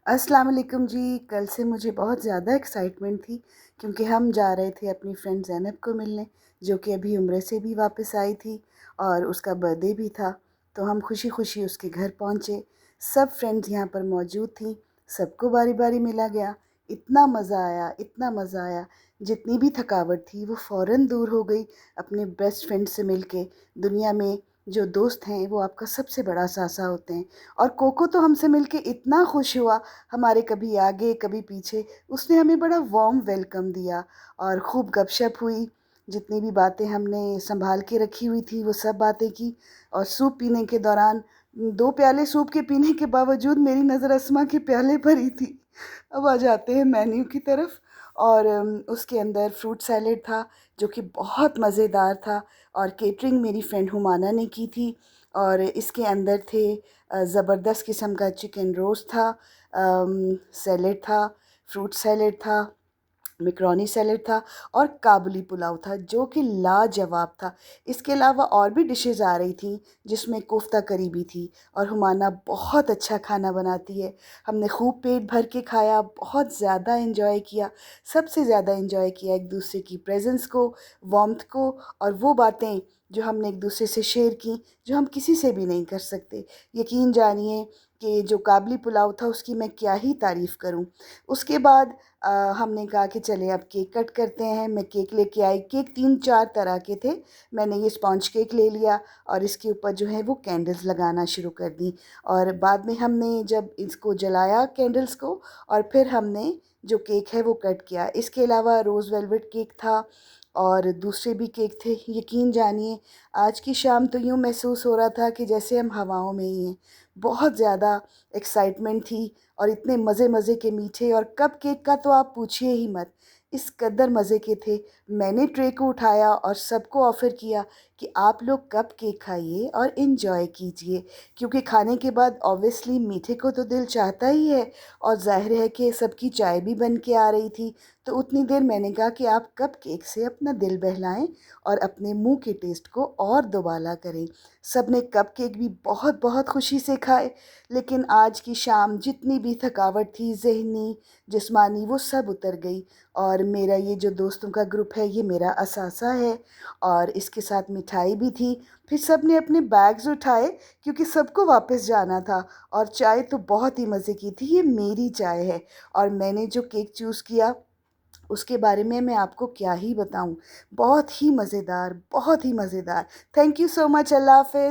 अस्सलाम वालेकुम जी। कल से मुझे बहुत ज़्यादा एक्साइटमेंट थी क्योंकि हम जा रहे थे अपनी फ्रेंड ज़ैनब को मिलने, जो कि अभी उम्रे से भी वापस आई थी और उसका बर्थडे भी था। तो हम खुशी खुशी उसके घर पहुँचे। सब फ्रेंड्स यहाँ पर मौजूद थी, सबको बारी बारी मिला गया। इतना मज़ा आया, इतना मज़ा आया। जितनी भी थकावट थी वो फ़ौरन दूर हो गई अपने बेस्ट फ्रेंड से मिल के। दुनिया में जो दोस्त हैं वो आपका सबसे बड़ा सासा होते हैं। और कोको तो हमसे मिलके इतना खुश हुआ, हमारे कभी आगे कभी पीछे। उसने हमें बड़ा वार्म वेलकम दिया और खूब गपशप हुई। जितनी भी बातें हमने संभाल के रखी हुई थी वो सब बातें की। और सूप पीने के दौरान 2 प्याले सूप के पीने के बावजूद मेरी नज़र अस्मा के प्याले पर ही थी। अब आ जाते हैं मेन्यू की तरफ। और उसके अंदर फ्रूट सैलेड था जो कि बहुत मज़ेदार था और केटरिंग मेरी फ्रेंड हुमाना ने की थी। और इसके अंदर थे ज़बरदस्त किस्म का चिकन रोस्ट था, सैलेड था, फ्रूट सैलेड था, मैकरोनी सैलेड था और काबुली पुलाव था जो कि लाजवाब था। इसके अलावा और भी डिशेज़ आ रही थी जिसमें कोफ्ता करी भी थी। और हुमाना बहुत अच्छा खाना बनाती है। हमने खूब पेट भर के खाया, बहुत ज़्यादा एंजॉय किया। सबसे ज़्यादा एंजॉय किया एक दूसरे की प्रेजेंस को, वार्मथ को, और वो बातें जो हमने एक दूसरे से शेयर की जो हम किसी से भी नहीं कर सकते। यकीन जानिए कि जो काबुली पुलाव था उसकी मैं क्या ही तारीफ़ करूं। उसके बाद हमने कहा कि चले अब केक कट करते हैं। मैं केक लेके आई। केक 3-4 तरह के थे। मैंने ये स्पॉन्ज केक ले लिया और इसके ऊपर जो है वो कैंडल्स लगाना शुरू कर दी। और बाद में हमने जब इसको जलाया कैंडल्स को, और फिर हमने जो केक है वो कट किया। इसके अलावा रोज़ वेलवेट केक था और दूसरे भी केक थे। यकीन जानिए आज की शाम तो यूँ महसूस हो रहा था कि जैसे हम हवाओं में ही हैं। बहुत ज़्यादा एक्साइटमेंट थी और इतने मज़े मज़े के मीठे। और कप केक का तो आप पूछिए ही मत, इस कदर मज़े के थे। मैंने ट्रे को उठाया और सबको ऑफ़र किया कि आप लोग कप केक खाइए और इन्जॉय कीजिए, क्योंकि खाने के बाद ऑब्वियसली मीठे को तो दिल चाहता ही है। और ज़ाहिर है कि सबकी चाय भी बन के आ रही थी। तो उतनी देर मैंने कहा कि आप कप केक से अपना दिल बहलाएं और अपने मुंह के टेस्ट को और दोबाला करें। सब ने कप केक भी बहुत बहुत खुशी से खाए। लेकिन आज की शाम जितनी भी थकावट थी, ज़हनी जिस्मानी, वो सब उतर गई। और मेरा ये जो दोस्तों का ग्रुप है ये मेरा असासा है और इसके साथ मिठाई भी थी। फिर सब ने अपने बैग्स उठाए क्योंकि सबको वापस जाना था। और चाय तो बहुत ही मज़े की थी। ये मेरी चाय है और मैंने जो केक चूज़ किया उसके बारे में मैं आपको क्या ही बताऊं। बहुत ही मज़ेदार, बहुत ही मज़ेदार। Thank you so much. अल्लाह हाफ़िज़।